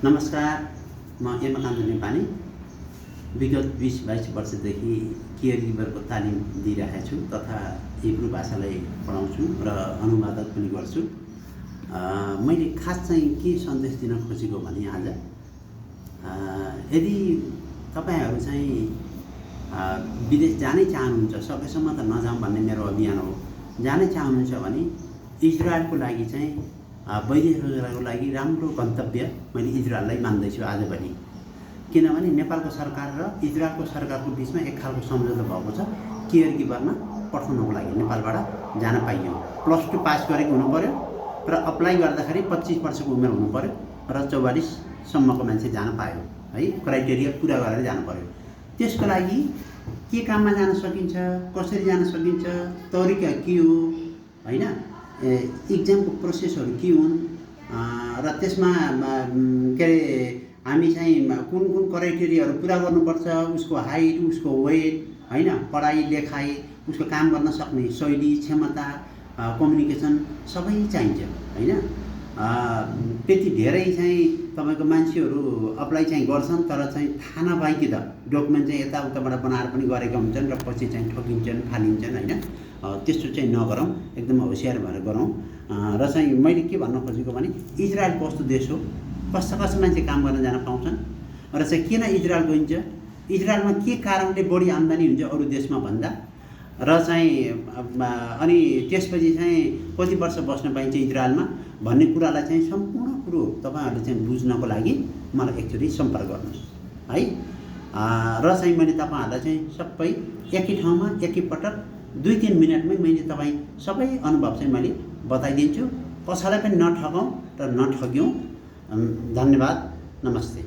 नमस्कार, म हेमकान्त नेपाली विगत 20-22 वर्षदेखि केयर गिभरको तालिम दिइरहेको छु तथा हिब्रू भाषालाई पढाउँछु र अनुवादक पनि गर्छु। मैले खास चाहिँ के सन्देश दिन खोजेको भने आज यदि तपाईहरु चाहिँ विदेश जानै चाहनुहुन्छ, सकेसम्म त नजाऊँ भन्ने मेरो अभियान हो। जानै चाहनुहुन्छ भने इजरायलको लागि चाहिँ वैदेशिक रोजगारको लागि राम्रो गन्तव्य मैले इजरायललाई मान्दैछु आजभोलि। किनभने नेपालको सरकार र इजरायलको सरकारको बीचमा एक खालको सम्झौता भएको छ। केयर गिभरमा पठाउनको लागि नेपालबाट जान पाइयो। +2 पास गरेको हुनु पर्यो र अप्लाई गर्दाखेरि 25 वर्षको उमेर हुनु पर्यो र 44 सम्मको मान्छे जान पायो है। क्राइटेरिया पूरा गरेर जानु पर्यो। त्यसको लागि के काममा जान सकिन्छ, कसरी जान सकिन्छ, तरिका के हो हैन, एक्जामको प्रोसेसहरु के हुन् र त्यसमा के रे हामी चाहिँ कुन कुन क्राइटेरियाहरु पूरा गर्नुपर्छ, उसको हाइट, उसको वेट हैन, पढाइ लेखाइ, उसको काम गर्न सक्ने शैली, क्षमता, कम्युनिकेसन सबै चाहिन्छ हैन। त्यति धेरै चाहिँ तपाईको मान्छेहरु अप्लाई चाहिँ गर्छन् तर चाहिँ थाहा नपाइकि त डकुमेन्ट चाहिँ यताउताबाट बनाएर पनि गरेका हुन्छन् र पछि चाहिँ ठगिन्छन्, फालिन्छन् हैन। त्यस्तो चाहिँ नगरौँ, एकदम होशियार भएर गरौँ। र चाहिँ मैले के भन्न खोजेको भने इजरायल कस्तो देश हो, कस्ता कस्ता मान्छे काम गर्न जान पाउँछन् र चाहिँ किन इजरायल गइन्छ, इजरायलमा के कारणले बढी आम्दानी हुन्छ अरु देशमा भन्दा, र चाहिँ अनि त्यसपछि चाहिँ कति वर्ष बस्न पाइन्छ इजरायलमा भन्ने कुरालाई चाहिँ सम्पूर्ण कुरो तपाईहरुले चाहिँ बुझ्नको लागि मलाई एकचोटी सम्पर्क गर्नुस् है। र चाहिँ मैले तपाईहरुलाई चाहिँ सबै एकै ठाउँमा एकैपटक 2-3 मिनेटमै मैले तपाई सबै अनुभव चाहिँ मैले बताइदिन्छु। कसैलाई पनि नठगौं र नठग्यौं। धन्यवाद, नमस्ते।